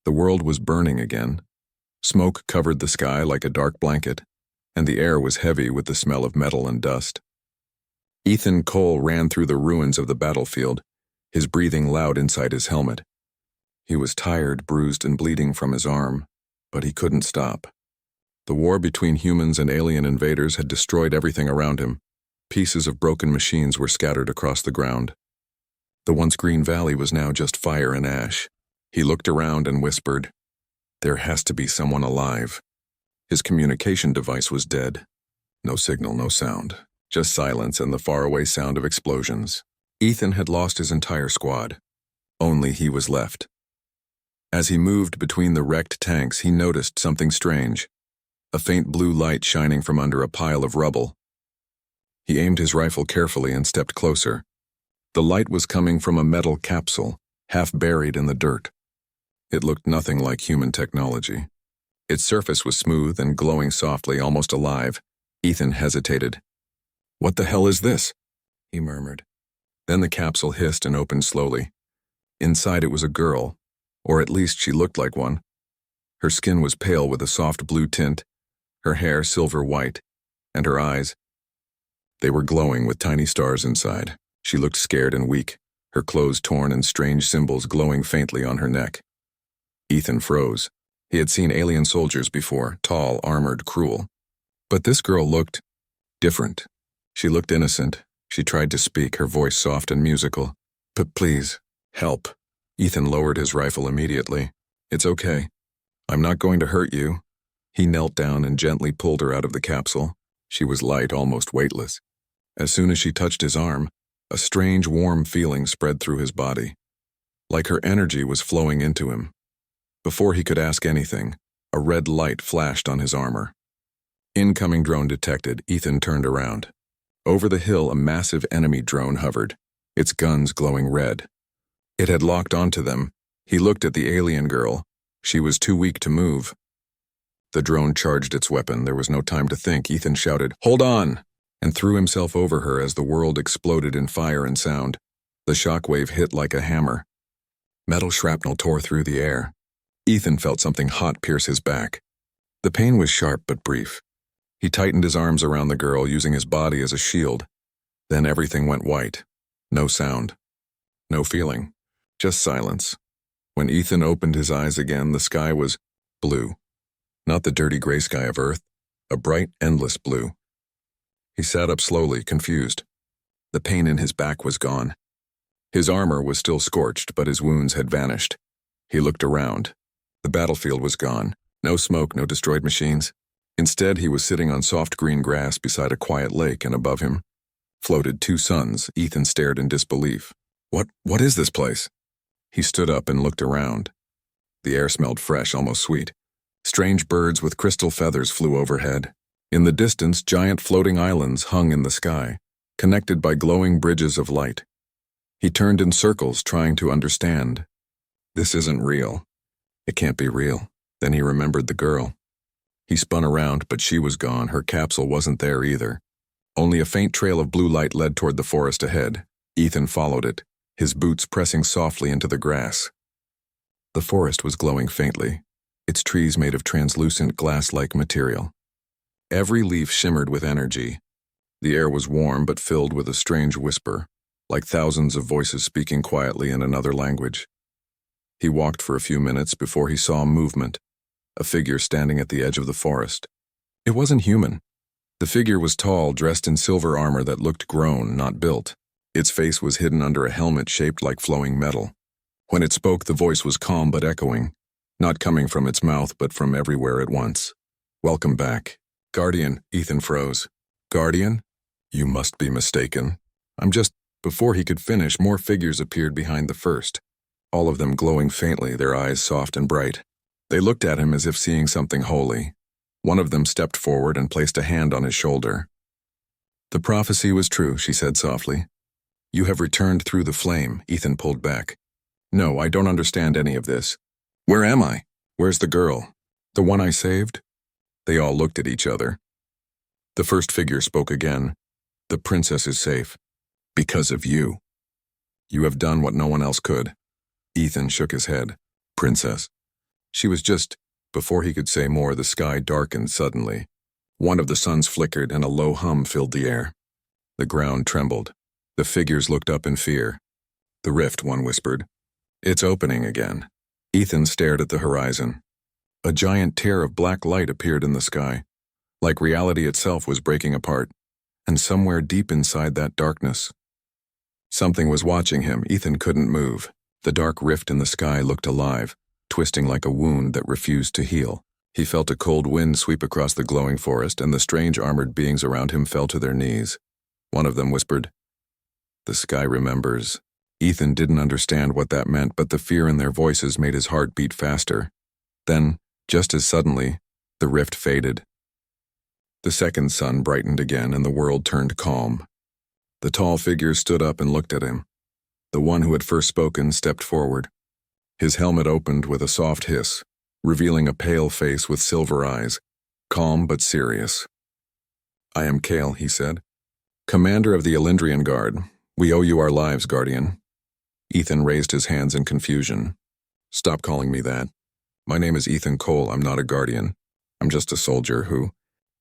The world was burning again. Smoke covered the sky like a dark blanket, and the air was heavy with the smell of metal and dust. Ethan Cole ran through the ruins of the battlefield, his breathing loud inside his helmet. He was tired, bruised, and bleeding from his arm, but he couldn't stop. The war between humans and alien invaders had destroyed everything around him. Pieces of broken machines were scattered across the ground. The once green valley was now just fire and ash. He looked around and whispered, "There has to be someone alive." His communication device was dead. No signal, no sound. Just silence and the faraway sound of explosions. Ethan had lost his entire squad. Only he was left. As he moved between the wrecked tanks, he noticed something strange. A faint blue light shining from under a pile of rubble. He aimed his rifle carefully and stepped closer. The light was coming from a metal capsule, half buried in the dirt. It looked nothing like human technology. Its surface was smooth and glowing softly, almost alive. Ethan hesitated. "What the hell is this?" he murmured. Then the capsule hissed and opened slowly. Inside it was a girl, or at least she looked like one. Her skin was pale with a soft blue tint, her hair silver white, and her eyes, they were glowing with tiny stars inside. She looked scared and weak, her clothes torn and strange symbols glowing faintly on her neck. Ethan froze. He had seen alien soldiers before, tall, armored, cruel. But this girl looked different. She looked innocent. She tried to speak, her voice soft and musical. "But please, help." Ethan lowered his rifle immediately. "It's okay. I'm not going to hurt you." He knelt down and gently pulled her out of the capsule. She was light, almost weightless. As soon as she touched his arm, a strange, warm feeling spread through his body. Like her energy was flowing into him. Before he could ask anything, a red light flashed on his armor. Incoming drone detected. Ethan turned around. Over the hill, a massive enemy drone hovered, its guns glowing red. It had locked onto them. He looked at the alien girl. She was too weak to move. The drone charged its weapon. There was no time to think. Ethan shouted, "Hold on!" and threw himself over her as the world exploded in fire and sound. The shockwave hit like a hammer. Metal shrapnel tore through the air. Ethan felt something hot pierce his back. The pain was sharp but brief. He tightened his arms around the girl, using his body as a shield. Then everything went white. No sound. No feeling. Just silence. When Ethan opened his eyes again, the sky was blue. Not the dirty gray sky of Earth, a bright, endless blue. He sat up slowly, confused. The pain in his back was gone. His armor was still scorched, but his wounds had vanished. He looked around. The battlefield was gone. No smoke, no destroyed machines. Instead, he was sitting on soft green grass beside a quiet lake, and above him floated two suns. Ethan stared in disbelief. What is this place?" He stood up and looked around. The air smelled fresh, almost sweet. Strange birds with crystal feathers flew overhead. In the distance, giant floating islands hung in the sky, connected by glowing bridges of light. He turned in circles, trying to understand. This isn't real. It can't be real. Then he remembered the girl. He spun around, but she was gone. Her capsule wasn't there either. Only a faint trail of blue light led toward the forest ahead. Ethan followed it, his boots pressing softly into the grass. The forest was glowing faintly, its trees made of translucent glass-like material. Every leaf shimmered with energy. The air was warm but filled with a strange whisper, like thousands of voices speaking quietly in another language. He walked for a few minutes before he saw movement, a figure standing at the edge of the forest. It wasn't human. The figure was tall, dressed in silver armor that looked grown, not built. Its face was hidden under a helmet shaped like flowing metal. When it spoke, the voice was calm but echoing, not coming from its mouth but from everywhere at once. "Welcome back." "Guardian," Ethan froze. "Guardian? You must be mistaken. I'm just..." Before he could finish, more figures appeared behind the first, all of them glowing faintly, their eyes soft and bright. They looked at him as if seeing something holy. One of them stepped forward and placed a hand on his shoulder. "The prophecy was true," she said softly. "You have returned through the flame." Ethan pulled back. "No, I don't understand any of this. Where am I? Where's the girl? The one I saved?" They all looked at each other. The first figure spoke again. "The princess is safe. Because of you. You have done what no one else could." Ethan shook his head. "Princess? She was just... Before he could say more, the sky darkened suddenly. One of the suns flickered and a low hum filled the air. The ground trembled. The figures looked up in fear. "The rift," one whispered. "It's opening again." Ethan stared at the horizon. A giant tear of black light appeared in the sky, like reality itself was breaking apart, and somewhere deep inside that darkness, something was watching him. Ethan couldn't move. The dark rift in the sky looked alive, twisting like a wound that refused to heal. He felt a cold wind sweep across the glowing forest, and the strange armored beings around him fell to their knees. One of them whispered, "The sky remembers." Ethan didn't understand what that meant, but the fear in their voices made his heart beat faster. Then, just as suddenly, the rift faded. The second sun brightened again, and the world turned calm. The tall figure stood up and looked at him. The one who had first spoken stepped forward. His helmet opened with a soft hiss, revealing a pale face with silver eyes, calm but serious. "I am Kale," he said, "commander of the Elendrian Guard. We owe you our lives, Guardian." Ethan raised his hands in confusion. "Stop calling me that. My name is Ethan Cole. I'm not a Guardian. I'm just a soldier who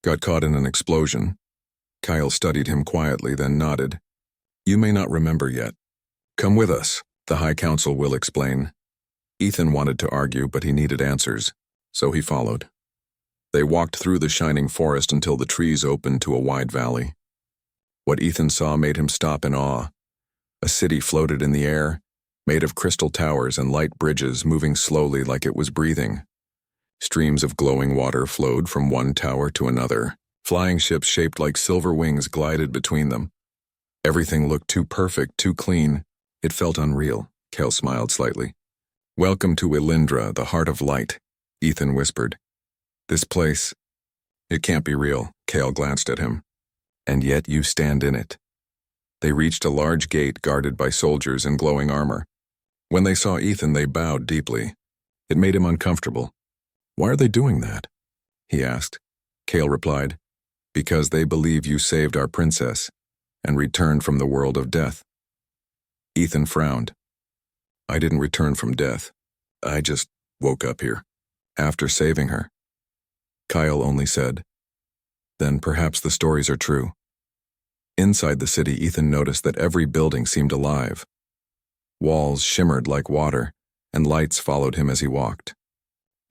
got caught in an explosion." Kyle studied him quietly, then nodded. "You may not remember yet. Come with us. The High Council will explain." Ethan wanted to argue, but he needed answers, so he followed. They walked through the shining forest until the trees opened to a wide valley. What Ethan saw made him stop in awe. A city floated in the air, made of crystal towers and light bridges moving slowly like it was breathing. Streams of glowing water flowed from one tower to another. Flying ships shaped like silver wings glided between them. Everything looked too perfect, too clean. It felt unreal. Kale smiled slightly. "Welcome to Elindra, the heart of light," Ethan whispered. "This place, it can't be real." Kale glanced at him. "And yet you stand in it." They reached a large gate guarded by soldiers in glowing armor. When they saw Ethan, they bowed deeply. It made him uncomfortable. "Why are they doing that?" he asked. Kale replied, "Because they believe you saved our princess and returned from the world of death." Ethan frowned. "I didn't return from death. I just woke up here, after saving her." Kyle only said, "Then perhaps the stories are true." Inside the city, Ethan noticed that every building seemed alive. Walls shimmered like water, and lights followed him as he walked.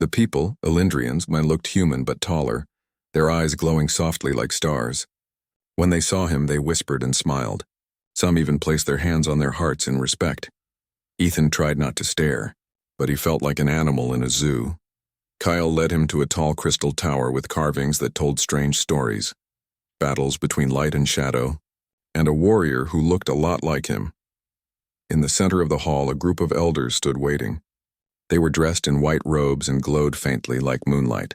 The people, Elendrians, looked human but taller, their eyes glowing softly like stars. When they saw him, they whispered and smiled. Some even placed their hands on their hearts in respect. Ethan tried not to stare, but he felt like an animal in a zoo. Kyle led him to a tall crystal tower with carvings that told strange stories, battles between light and shadow, and a warrior who looked a lot like him. In the center of the hall, a group of elders stood waiting. They were dressed in white robes and glowed faintly like moonlight.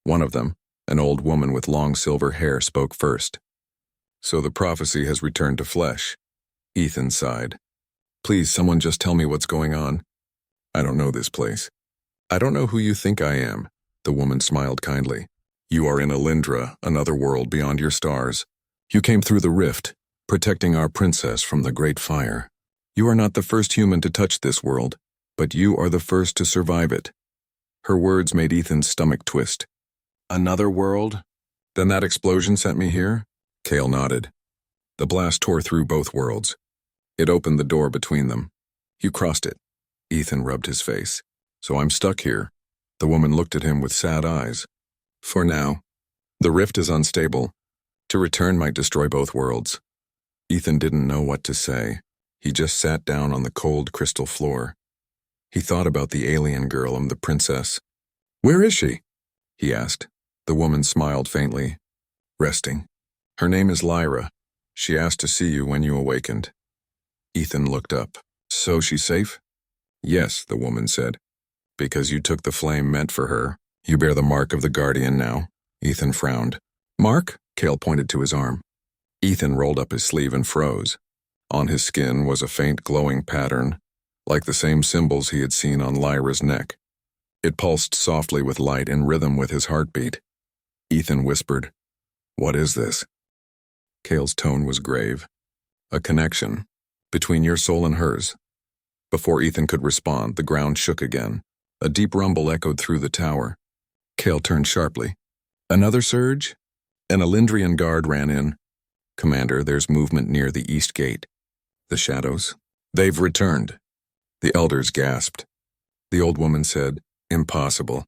One of them, an old woman with long silver hair, spoke first. "So the prophecy has returned to flesh." Ethan sighed. "Please, someone just tell me what's going on. I don't know this place." "I don't know who you think I am," the woman smiled kindly. "You are in Elindra, another world beyond your stars. You came through the rift, protecting our princess from the great fire. You are not the first human to touch this world, but you are the first to survive it." Her words made Ethan's stomach twist. "Another world? Then that explosion sent me here?" Kale nodded. The blast tore through both worlds. It opened the door between them. "You crossed it." Ethan rubbed his face. "So I'm stuck here." The woman looked at him with sad eyes. "For now. The rift is unstable. To return might destroy both worlds." Ethan didn't know what to say. He just sat down on the cold crystal floor. He thought about the alien girl and the princess. "Where is she?" he asked. The woman smiled faintly. "Resting. Her name is Lyra. She asked to see you when you awakened." Ethan looked up. "So she's safe?" "Yes," the woman said. "Because you took the flame meant for her. You bear the mark of the Guardian now." Ethan frowned. "Mark?" Kale pointed to his arm. Ethan rolled up his sleeve and froze. On his skin was a faint glowing pattern, like the same symbols he had seen on Lyra's neck. It pulsed softly with light in rhythm with his heartbeat. Ethan whispered, "What is this?" Kale's tone was grave. "A connection between your soul and hers." Before Ethan could respond, the ground shook again. A deep rumble echoed through the tower. Kale turned sharply. Another surge? An Elendrian guard ran in. Commander, there's movement near the east gate. The shadows? They've returned. The elders gasped. The old woman said, Impossible.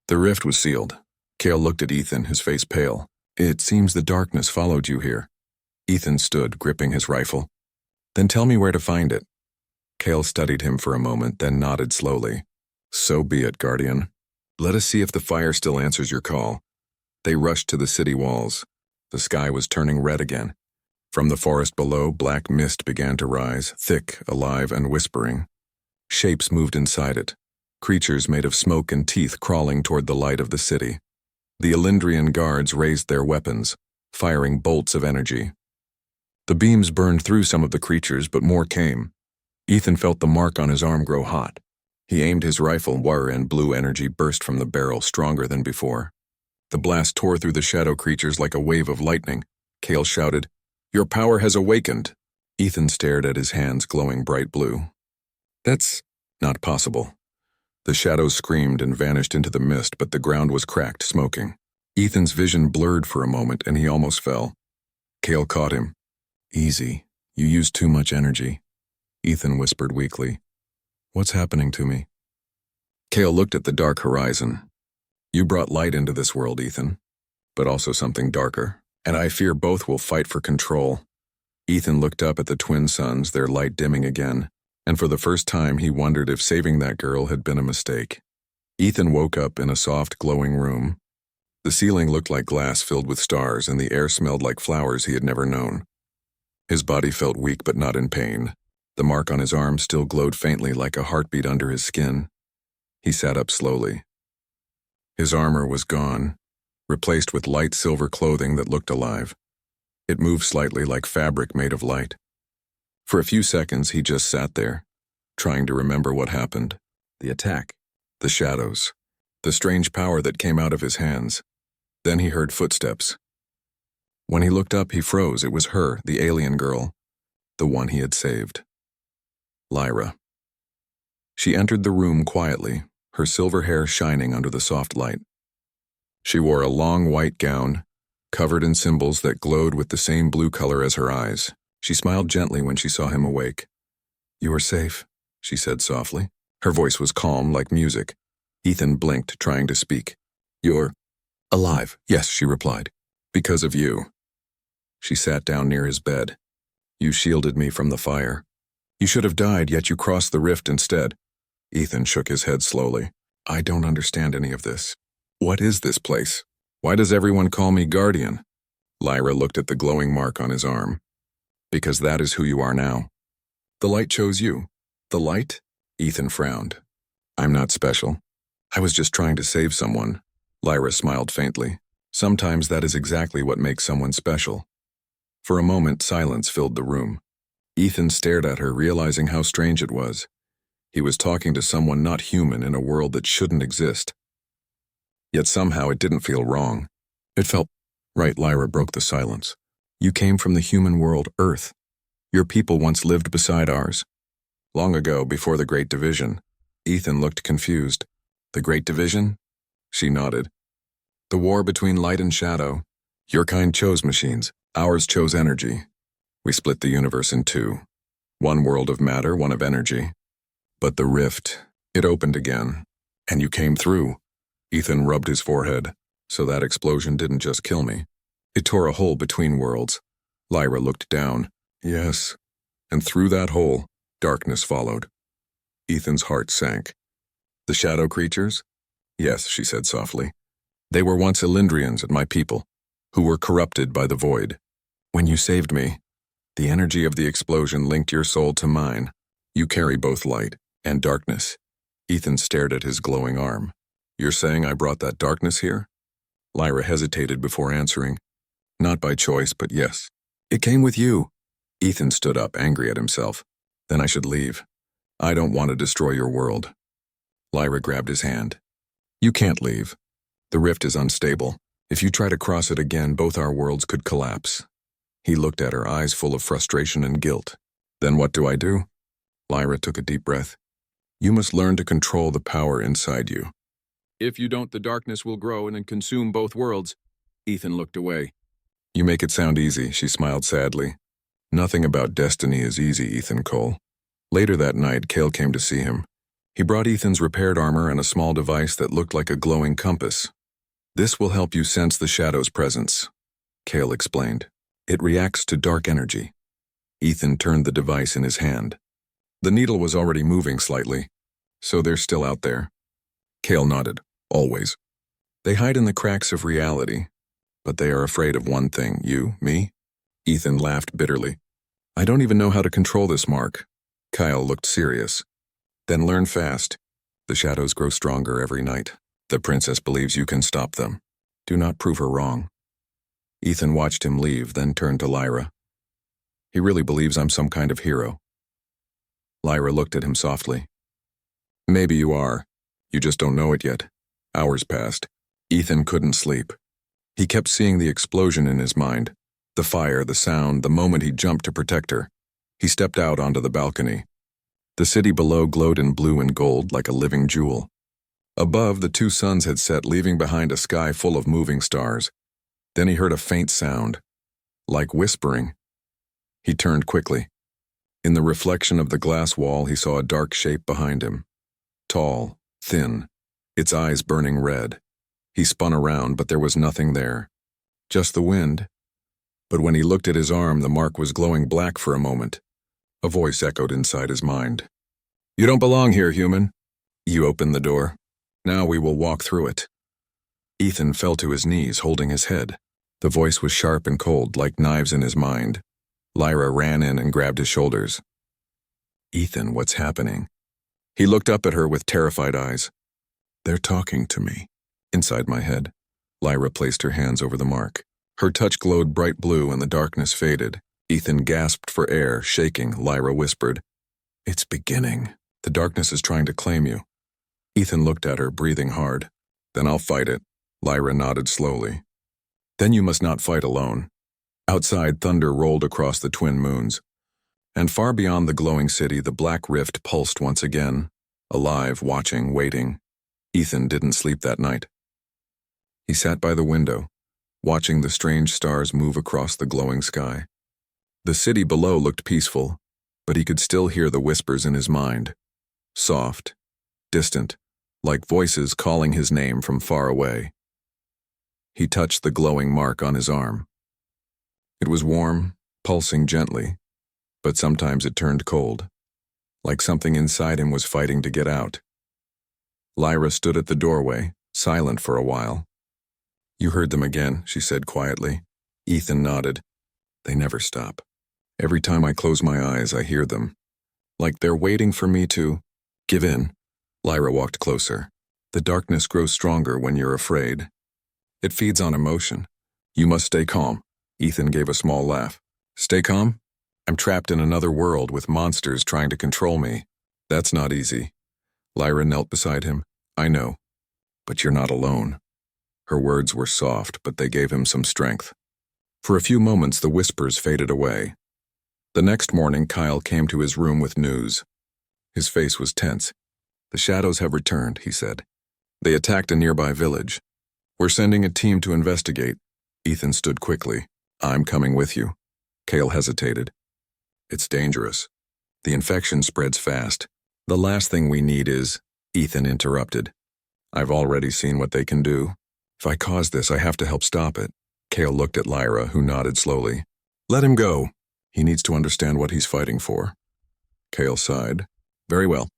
The rift was sealed. Kale looked at Ethan, his face pale. It seems the darkness followed you here. Ethan stood, gripping his rifle. Then tell me where to find it. Kale studied him for a moment, then nodded slowly. So be it, Guardian. Let us see if the fire still answers your call. They rushed to the city walls. The sky was turning red again. From the forest below, black mist began to rise, thick, alive, and whispering. Shapes moved inside it, creatures made of smoke and teeth crawling toward the light of the city. The Elendrian guards raised their weapons, firing bolts of energy. The beams burned through some of the creatures, but more came. Ethan felt the mark on his arm grow hot. He aimed his rifle, and blue energy burst from the barrel, stronger than before. The blast tore through the shadow creatures like a wave of lightning. Kale shouted, Your power has awakened. Ethan stared at his hands glowing bright blue. That's not possible. The shadows screamed and vanished into the mist, but the ground was cracked, smoking. Ethan's vision blurred for a moment, and he almost fell. Kale caught him. Easy. You used too much energy. Ethan whispered weakly. What's happening to me? Kale looked at the dark horizon. You brought light into this world, Ethan, but also something darker, and I fear both will fight for control. Ethan looked up at the twin suns, their light dimming again, and for the first time he wondered if saving that girl had been a mistake. Ethan woke up in a soft, glowing room. The ceiling looked like glass filled with stars, and the air smelled like flowers he had never known. His body felt weak but not in pain. The mark on his arm still glowed faintly like a heartbeat under his skin. He sat up slowly. His armor was gone, replaced with light silver clothing that looked alive. It moved slightly like fabric made of light. For a few seconds he just sat there, trying to remember what happened. The attack, the shadows, the strange power that came out of his hands. Then he heard footsteps. When he looked up, he froze. It was her, the alien girl, the one he had saved. Lyra. She entered the room quietly, her silver hair shining under the soft light. She wore a long white gown, covered in symbols that glowed with the same blue color as her eyes. She smiled gently when she saw him awake. You are safe, she said softly. Her voice was calm like music. Ethan blinked, trying to speak. You're alive, yes, she replied. Because of you. She sat down near his bed. You shielded me from the fire. You should have died, yet you crossed the rift instead. Ethan shook his head slowly. I don't understand any of this. What is this place? Why does everyone call me Guardian? Lyra looked at the glowing mark on his arm. Because that is who you are now. The light chose you. The light? Ethan frowned. I'm not special. I was just trying to save someone. Lyra smiled faintly. Sometimes that is exactly what makes someone special. For a moment, silence filled the room. Ethan stared at her, realizing how strange it was. He was talking to someone not human in a world that shouldn't exist. Yet somehow it didn't feel wrong. It felt right. Lyra broke the silence. You came from the human world, Earth. Your people once lived beside ours. Long ago, before the Great Division. Ethan looked confused. The Great Division? She nodded. The war between light and shadow. Your kind chose machines. Ours chose energy. We split the universe in two. One world of matter, one of energy. But the rift, it opened again. And you came through. Ethan rubbed his forehead. So that explosion didn't just kill me. It tore a hole between worlds. Lyra looked down. Yes. And through that hole, darkness followed. Ethan's heart sank. The shadow creatures? Yes, she said softly. They were once Elendrians and my people, who were corrupted by the void. When you saved me, the energy of the explosion linked your soul to mine. You carry both light and darkness. Ethan stared at his glowing arm. You're saying I brought that darkness here? Lyra hesitated before answering. Not by choice, but yes. It came with you. Ethan stood up, angry at himself. Then I should leave. I don't want to destroy your world. Lyra grabbed his hand. You can't leave. The rift is unstable. If you try to cross it again, both our worlds could collapse. He looked at her, eyes full of frustration and guilt. Then what do I do? Lyra took a deep breath. You must learn to control the power inside you. If you don't, the darkness will grow and consume both worlds. Ethan looked away. You make it sound easy, she smiled sadly. Nothing about destiny is easy, Ethan Cole. Later that night, Cale came to see him. He brought Ethan's repaired armor and a small device that looked like a glowing compass. This will help you sense the shadow's presence, Cale explained. It reacts to dark energy. Ethan turned the device in his hand. The needle was already moving slightly. So they're still out there. Cale nodded. Always. They hide in the cracks of reality, but they are afraid of one thing. You, me? Ethan laughed bitterly. I don't even know how to control this mark. Kyle looked serious. Then learn fast. The shadows grow stronger every night. The princess believes you can stop them. Do not prove her wrong. Ethan watched him leave, then turned to Lyra. He really believes I'm some kind of hero. Lyra looked at him softly. Maybe you are. You just don't know it yet. Hours passed. Ethan couldn't sleep. He kept seeing the explosion in his mind. The fire, the sound, the moment he jumped to protect her. He stepped out onto the balcony. The city below glowed in blue and gold like a living jewel. Above, the two suns had set, leaving behind a sky full of moving stars. Then he heard a faint sound, like whispering. He turned quickly. In the reflection of the glass wall, he saw a dark shape behind him. Tall, thin, its eyes burning red. He spun around, but there was nothing there. Just the wind. But when he looked at his arm, the mark was glowing black for a moment. A voice echoed inside his mind. You don't belong here, human. You opened the door. Now we will walk through it. Ethan fell to his knees, holding his head. The voice was sharp and cold, like knives in his mind. Lyra ran in and grabbed his shoulders. Ethan, what's happening? He looked up at her with terrified eyes. They're talking to me. Inside my head, Lyra placed her hands over the mark. Her touch glowed bright blue and the darkness faded. Ethan gasped for air, shaking. Lyra whispered, It's beginning. The darkness is trying to claim you. Ethan looked at her, breathing hard. Then I'll fight it. Lyra nodded slowly. Then you must not fight alone. Outside, thunder rolled across the twin moons. And far beyond the glowing city, the black rift pulsed once again. Alive, watching, waiting. Ethan didn't sleep that night. He sat by the window, watching the strange stars move across the glowing sky. The city below looked peaceful, but he could still hear the whispers in his mind. Soft, distant, like voices calling his name from far away. He touched the glowing mark on his arm. It was warm, pulsing gently, but sometimes it turned cold, like something inside him was fighting to get out. Lyra stood at the doorway, silent for a while. You heard them again, she said quietly. Ethan nodded. They never stop. Every time I close my eyes, I hear them. Like they're waiting for me to give in. Lyra walked closer. The darkness grows stronger when you're afraid. It feeds on emotion. You must stay calm. Ethan gave a small laugh. Stay calm? I'm trapped in another world with monsters trying to control me. That's not easy. Lyra knelt beside him. I know. But you're not alone. Her words were soft, but they gave him some strength. For a few moments, the whispers faded away. The next morning, Kyle came to his room with news. His face was tense. The shadows have returned, he said. They attacked a nearby village. We're sending a team to investigate. Ethan stood quickly. I'm coming with you. Cale hesitated. It's dangerous. The infection spreads fast. The last thing we need is... Ethan interrupted. I've already seen what they can do. If I cause this, I have to help stop it. Cale looked at Lyra, who nodded slowly. Let him go. He needs to understand what he's fighting for. Cale sighed. Very well.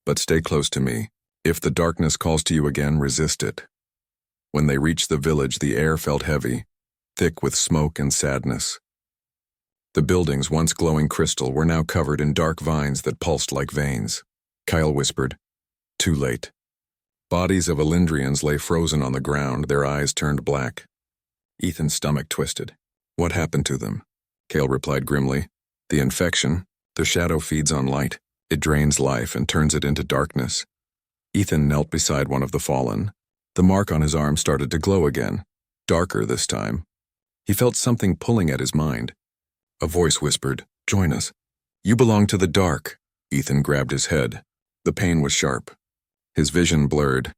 But stay close to me. If the darkness calls to you again, resist it. When they reached the village, the air felt heavy, thick with smoke and sadness. The buildings, once glowing crystal, were now covered in dark vines that pulsed like veins. Kyle whispered, Too late. Bodies of Elendrians lay frozen on the ground, their eyes turned black. Ethan's stomach twisted. What happened to them? Cale replied grimly. The infection. The shadow feeds on light. It drains life and turns it into darkness. Ethan knelt beside one of the fallen. The mark on his arm started to glow again, darker this time. He felt something pulling at his mind. A voice whispered, Join us. You belong to the dark. Ethan grabbed his head. The pain was sharp. His vision blurred.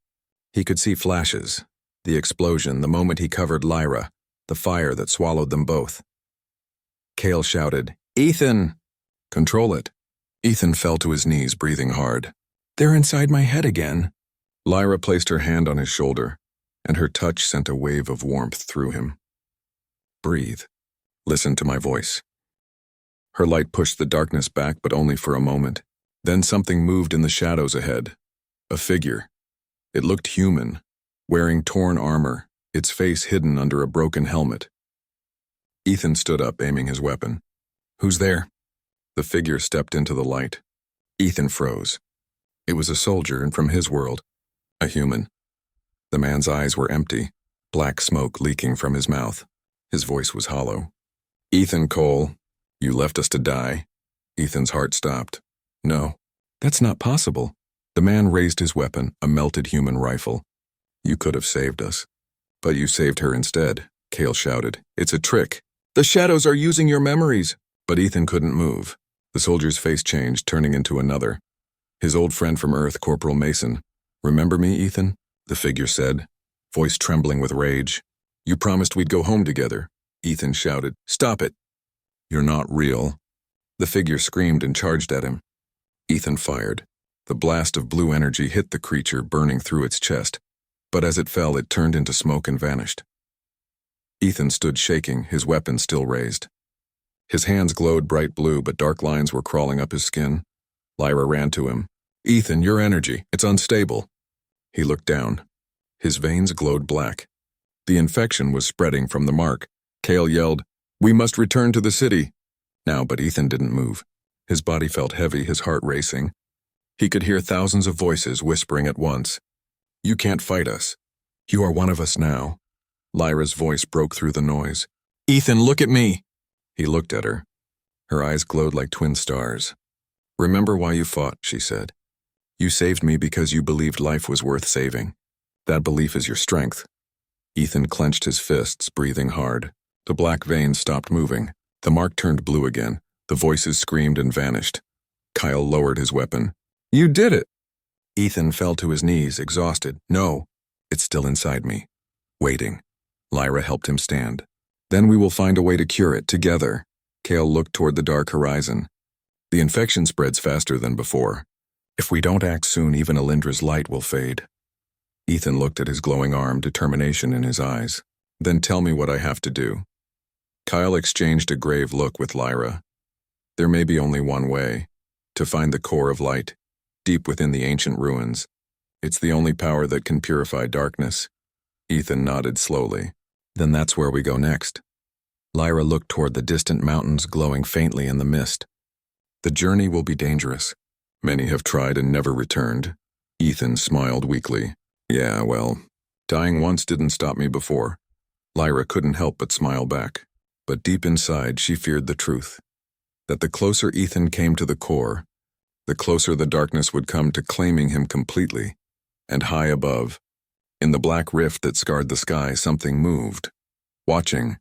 He could see flashes, the explosion the moment he covered Lyra, the fire that swallowed them both. Cale shouted, "Ethan!" "Control it." Ethan fell to his knees, breathing hard. "They're inside my head again." Lyra placed her hand on his shoulder, and her touch sent a wave of warmth through him. "Breathe. Listen to my voice." Her light pushed the darkness back, but only for a moment. Then something moved in the shadows ahead. A figure. It looked human, wearing torn armor, its face hidden under a broken helmet. Ethan stood up, aiming his weapon. "Who's there?" The figure stepped into the light. Ethan froze. It was a soldier, and from his world, a human. The man's eyes were empty, black smoke leaking from his mouth. His voice was hollow. "Ethan Cole, you left us to die?" Ethan's heart stopped. "No, that's not possible." The man raised his weapon, a melted human rifle. "You could have saved us. But you saved her instead," Cale shouted. "It's a trick. The shadows are using your memories." But Ethan couldn't move. The soldier's face changed, turning into another. His old friend from Earth, Corporal Mason. "Remember me, Ethan?" the figure said, voice trembling with rage. "You promised we'd go home together." Ethan shouted, "Stop it. You're not real." The figure screamed and charged at him. Ethan fired. The blast of blue energy hit the creature, burning through its chest, but as it fell, it turned into smoke and vanished. Ethan stood shaking, his weapon still raised. His hands glowed bright blue, but dark lines were crawling up his skin. Lyra ran to him. "Ethan, your energy, it's unstable." He looked down. His veins glowed black. The infection was spreading from the mark. Cale yelled, "We must return to the city." Now, but Ethan didn't move. His body felt heavy, his heart racing. He could hear thousands of voices whispering at once. "You can't fight us. You are one of us now." Lyra's voice broke through the noise. "Ethan, look at me." He looked at her. Her eyes glowed like twin stars. "Remember why you fought," she said. "You saved me because you believed life was worth saving. That belief is your strength." Ethan clenched his fists, breathing hard. The black veins stopped moving. The mark turned blue again. The voices screamed and vanished. Kyle lowered his weapon. "You did it!" Ethan fell to his knees, exhausted. "No, it's still inside me, waiting." Lyra helped him stand. "Then we will find a way to cure it, together." Cale looked toward the dark horizon. "The infection spreads faster than before. If we don't act soon, even Alindra's light will fade." Ethan looked at his glowing arm, determination in his eyes. "Then tell me what I have to do." Kyle exchanged a grave look with Lyra. "There may be only one way, to find the core of light, deep within the ancient ruins. It's the only power that can purify darkness." Ethan nodded slowly. "Then that's where we go next." Lyra looked toward the distant mountains glowing faintly in the mist. "The journey will be dangerous. Many have tried and never returned." Ethan smiled weakly. "Yeah, well, dying once didn't stop me before." Lyra couldn't help but smile back. But deep inside, she feared the truth. That the closer Ethan came to the core, the closer the darkness would come to claiming him completely. And high above, in the black rift that scarred the sky, something moved. Watching,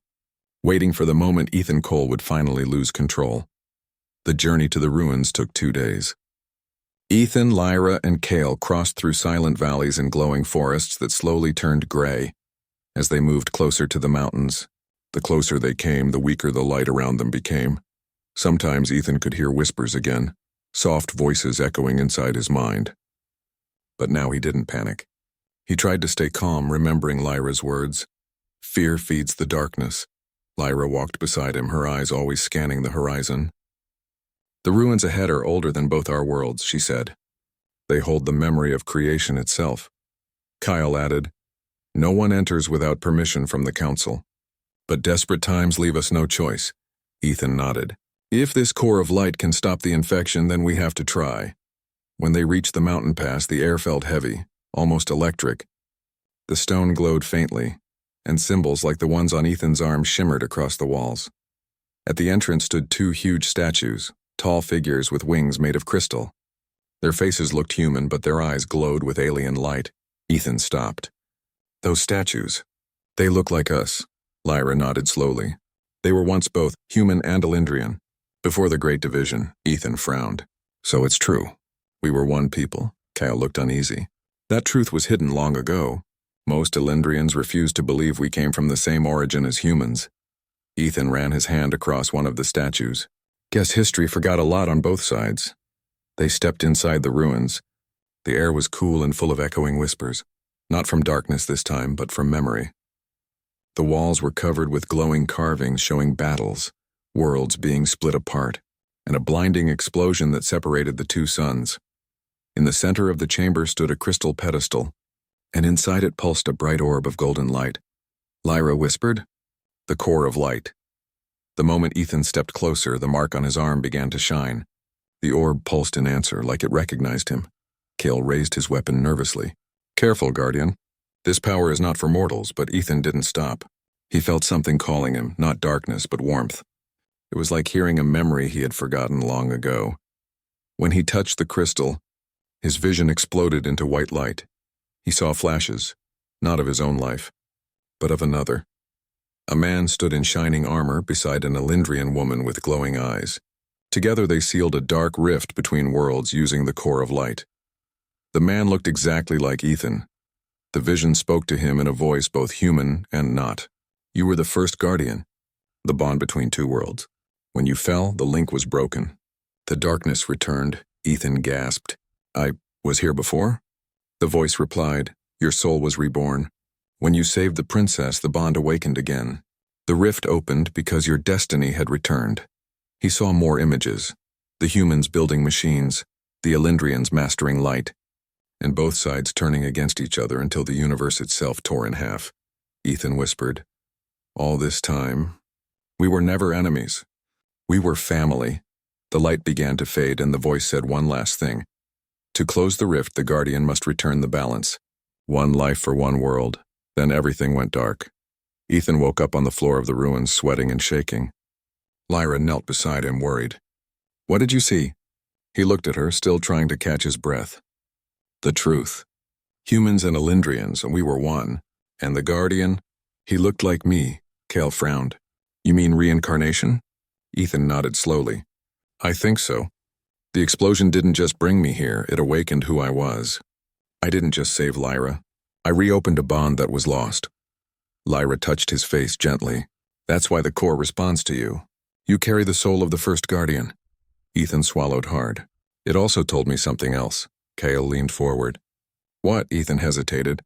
waiting for the moment Ethan Cole would finally lose control. The journey to the ruins took 2 days. Ethan, Lyra, and Cale crossed through silent valleys and glowing forests that slowly turned gray. As they moved closer to the mountains, the closer they came, the weaker the light around them became. Sometimes Ethan could hear whispers again, soft voices echoing inside his mind. But now he didn't panic. He tried to stay calm, remembering Lyra's words. "Fear feeds the darkness." Lyra walked beside him, her eyes always scanning the horizon. "The ruins ahead are older than both our worlds," she said. "They hold the memory of creation itself." Kyle added, "No one enters without permission from the council. But desperate times leave us no choice." Ethan nodded. "If this core of light can stop the infection, then we have to try." When they reached the mountain pass, the air felt heavy, almost electric. The stone glowed faintly, and symbols like the ones on Ethan's arm shimmered across the walls. At the entrance stood 2 huge statues, tall figures with wings made of crystal. Their faces looked human, but their eyes glowed with alien light. Ethan stopped. "Those statues, they look like us." Lyra nodded slowly. "They were once both human and Alindrian. Before the Great Division." Ethan frowned. "So it's true. We were one people. Kyle looked uneasy. That truth was hidden long ago. Most Elendrians refused to believe we came from the same origin as humans. Ethan ran his hand across one of the statues. Guess history forgot a lot on both sides. They stepped inside the ruins. The air was cool and full of echoing whispers. Not from darkness this time, but from memory. The walls were covered with glowing carvings showing battles, worlds being split apart, and a blinding explosion that separated the two suns. In the center of the chamber stood a crystal pedestal, and inside it pulsed a bright orb of golden light. Lyra whispered, "The core of light." The moment Ethan stepped closer, the mark on his arm began to shine. The orb pulsed in answer, like it recognized him. Cale raised his weapon nervously. "Careful, Guardian. This power is not for mortals," but Ethan didn't stop. He felt something calling him, not darkness, but warmth. It was like hearing a memory he had forgotten long ago. When he touched the crystal, his vision exploded into white light. He saw flashes, not of his own life, but of another. A man stood in shining armor beside an Elendrian woman with glowing eyes. Together they sealed a dark rift between worlds using the core of light. The man looked exactly like Ethan. The vision spoke to him in a voice both human and not. "You were the first Guardian, the bond between two worlds. When you fell, the link was broken." The darkness returned. Ethan gasped. "I was here before?" The voice replied, "Your soul was reborn. When you saved the princess, the bond awakened again. The rift opened because your destiny had returned." He saw more images. The humans building machines, the Elendrians mastering light, and both sides turning against each other until the universe itself tore in half. Ethan whispered, "All this time, we were never enemies. We were family." The light began to fade and the voice said one last thing. To close the rift, the Guardian must return the balance. One life for one world. Then everything went dark. Ethan woke up on the floor of the ruins, sweating and shaking. Lyra knelt beside him, worried. "What did you see?" He looked at her, still trying to catch his breath. "The truth. Humans and Elendrians, and we were one. And the Guardian, he looked like me." Cale frowned. "You mean reincarnation?" Ethan nodded slowly. "I think so. The explosion didn't just bring me here, it awakened who I was. I didn't just save Lyra. I reopened a bond that was lost." Lyra touched his face gently. "That's why the core responds to you. You carry the soul of the first Guardian." Ethan swallowed hard. "It also told me something else." Cale leaned forward. "What?" Ethan hesitated.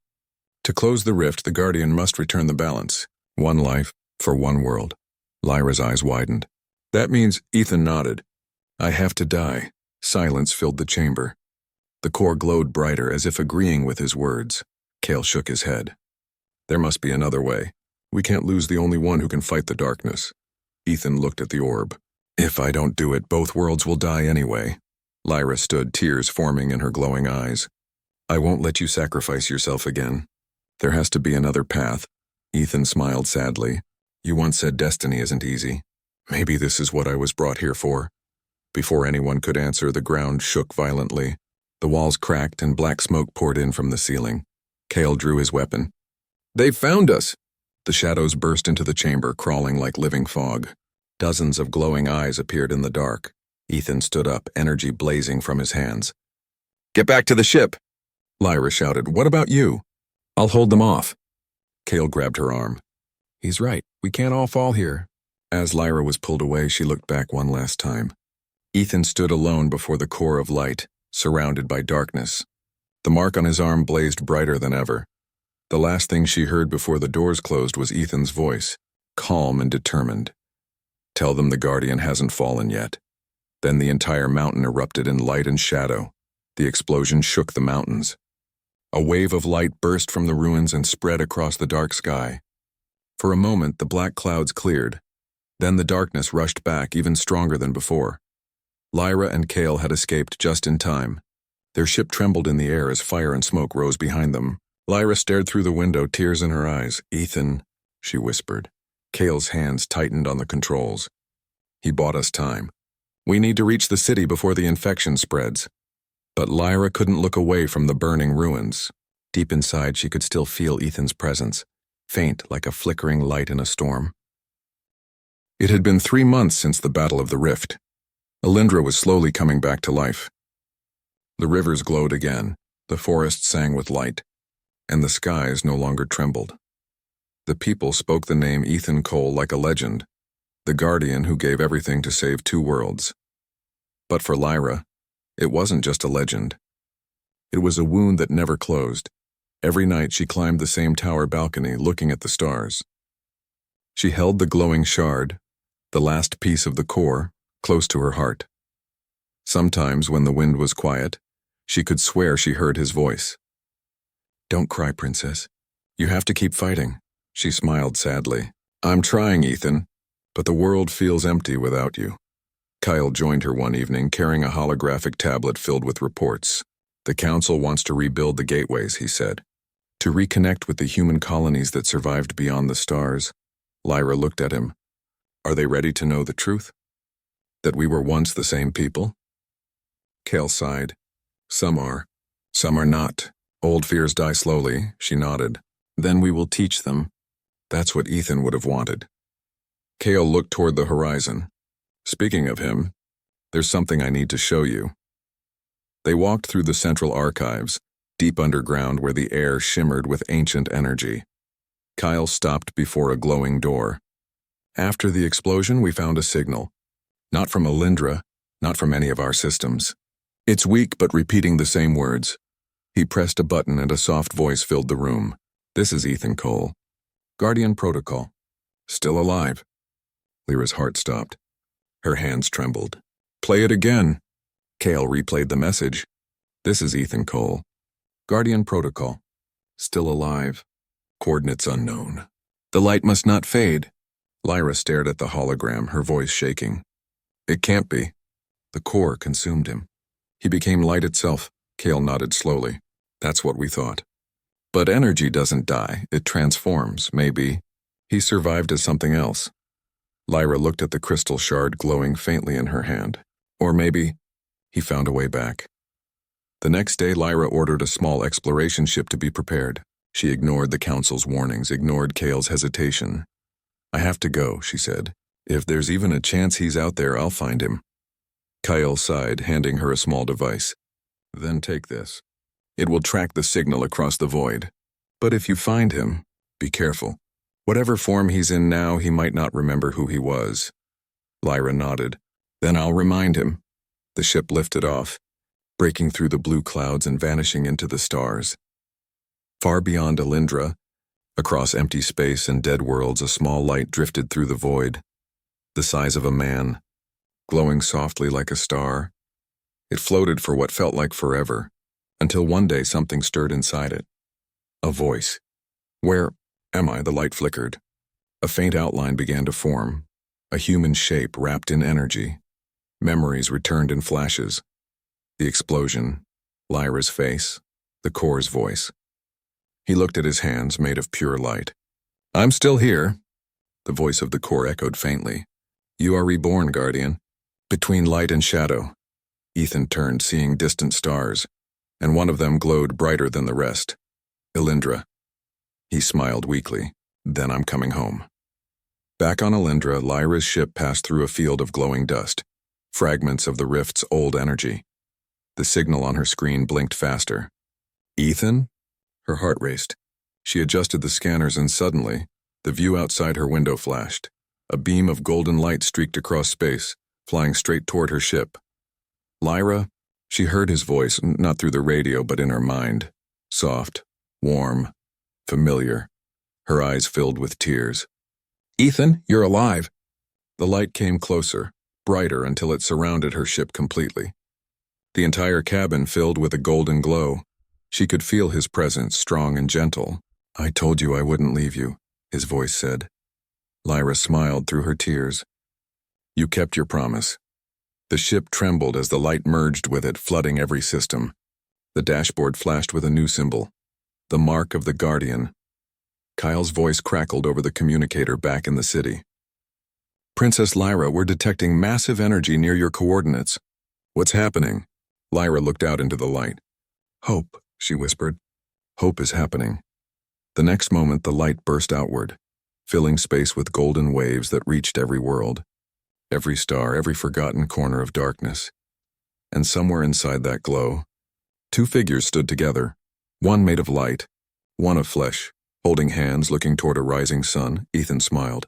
"To close the rift, the Guardian must return the balance. One life for one world." Lyra's eyes widened. "That means," Ethan nodded, "I have to die." Silence filled the chamber. The core glowed brighter, as if agreeing with his words. Cale shook his head. "There must be another way. We can't lose the only one who can fight the darkness." Ethan looked at the orb. "If I don't do it, both worlds will die anyway." Lyra stood, tears forming in her glowing eyes. "I won't let you sacrifice yourself again. There has to be another path." Ethan smiled sadly. "You once said destiny isn't easy. Maybe this is what I was brought here for." Before anyone could answer, the ground shook violently. The walls cracked and black smoke poured in from the ceiling. Cale drew his weapon. "They found us!" The shadows burst into the chamber, crawling like living fog. Dozens of glowing eyes appeared in the dark. Ethan stood up, energy blazing from his hands. "Get back to the ship!" Lyra shouted. "What about you?" "I'll hold them off." Cale grabbed her arm. "He's right. We can't all fall here." As Lyra was pulled away, she looked back one last time. Ethan stood alone before the core of light, surrounded by darkness. The mark on his arm blazed brighter than ever. The last thing she heard before the doors closed was Ethan's voice, calm and determined. "Tell them the Guardian hasn't fallen yet." Then the entire mountain erupted in light and shadow. The explosion shook the mountains. A wave of light burst from the ruins and spread across the dark sky. For a moment, the black clouds cleared. Then the darkness rushed back, even stronger than before. Lyra and Cale had escaped just in time. Their ship trembled in the air as fire and smoke rose behind them. Lyra stared through the window, tears in her eyes. "Ethan," she whispered. Cale's hands tightened on the controls. "He bought us time. We need to reach the city before the infection spreads." But Lyra couldn't look away from the burning ruins. Deep inside, she could still feel Ethan's presence, faint like a flickering light in a storm. It had been 3 months since the Battle of the Rift. Elendra was slowly coming back to life. The rivers glowed again, the forests sang with light, and the skies no longer trembled. The people spoke the name Ethan Cole like a legend, the guardian who gave everything to save two worlds. But for Lyra, it wasn't just a legend. It was a wound that never closed. Every night she climbed the same tower balcony looking at the stars. She held the glowing shard, the last piece of the core, close to her heart. Sometimes when the wind was quiet, she could swear she heard his voice. "Don't cry, princess. You have to keep fighting." She smiled sadly. "I'm trying, Ethan, but the world feels empty without you." Kyle joined her one evening carrying a holographic tablet filled with reports. "The council wants to rebuild the gateways," he said, "to reconnect with the human colonies that survived beyond the stars." Lyra looked at him. "Are they ready to know the truth? That we were once the same people?" Kale sighed. "Some are. Some are not. Old fears die slowly," she nodded. "Then we will teach them." That's what Ethan would have wanted. Kale looked toward the horizon. "Speaking of him, there's something I need to show you." They walked through the central archives, deep underground where the air shimmered with ancient energy. Kyle stopped before a glowing door. "After the explosion, we found a signal. Not from Alindra, not from any of our systems. It's weak but repeating the same words." He pressed a button and a soft voice filled the room. "This is Ethan Cole. Guardian Protocol. Still alive." Lyra's heart stopped. Her hands trembled. "Play it again." Kale replayed the message. "This is Ethan Cole. Guardian Protocol. Still alive. Coordinates unknown. The light must not fade." Lyra stared at the hologram, her voice shaking. "It can't be." The core consumed him. He became light itself. Kale nodded slowly. "That's what we thought. But energy doesn't die, it transforms, maybe. He survived as something else." Lyra looked at the crystal shard glowing faintly in her hand. Or maybe he found a way back. The next day, Lyra ordered a small exploration ship to be prepared. She ignored the council's warnings, ignored Kale's hesitation. "I have to go," she said. "If there's even a chance he's out there, I'll find him." Kyle sighed, handing her a small device. "Then take this. It will track the signal across the void. But if you find him, be careful. Whatever form he's in now, he might not remember who he was." Lyra nodded. "Then I'll remind him." The ship lifted off, breaking through the blue clouds and vanishing into the stars. Far beyond Alindra, across empty space and dead worlds, a small light drifted through the void, the size of a man, glowing softly like a star. It floated for what felt like forever, until one day something stirred inside it. A voice. "Where am I?" The light flickered. A faint outline began to form, a human shape wrapped in energy. Memories returned in flashes. The explosion, Lyra's face, the core's voice. He looked at his hands made of pure light. "I'm still here." The voice of the core echoed faintly. "You are reborn, Guardian." Between light and shadow, Ethan turned, seeing distant stars, and one of them glowed brighter than the rest. Alindra. He smiled weakly. "Then I'm coming home." Back on Alindra, Lyra's ship passed through a field of glowing dust, fragments of the rift's old energy. The signal on her screen blinked faster. "Ethan?" Her heart raced. She adjusted the scanners and suddenly, the view outside her window flashed. A beam of golden light streaked across space, flying straight toward her ship. "Lyra?" She heard his voice, not through the radio but in her mind. Soft, warm, familiar. Her eyes filled with tears. "Ethan, you're alive." The light came closer, brighter until it surrounded her ship completely. The entire cabin filled with a golden glow. She could feel his presence, strong and gentle. "I told you I wouldn't leave you," his voice said. Lyra smiled through her tears. "You kept your promise." The ship trembled as the light merged with it, flooding every system. The dashboard flashed with a new symbol, the mark of the Guardian. Kyle's voice crackled over the communicator back in the city. "Princess Lyra, we're detecting massive energy near your coordinates." "What's happening?" Lyra looked out into the light. "Hope," she whispered. "Hope is happening." The next moment, the light burst outward, filling space with golden waves that reached every world, every star, every forgotten corner of darkness. And somewhere inside that glow, Two figures stood together, one made of light, one of flesh. Holding hands, looking toward a rising sun, Ethan smiled.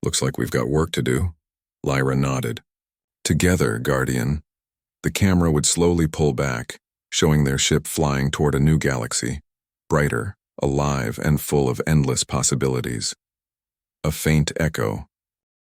Looks like we've got work to do. Lyra nodded. Together, Guardian. The camera would slowly pull back, showing their ship flying toward a new galaxy, brighter, alive, and full of endless possibilities. A faint echo,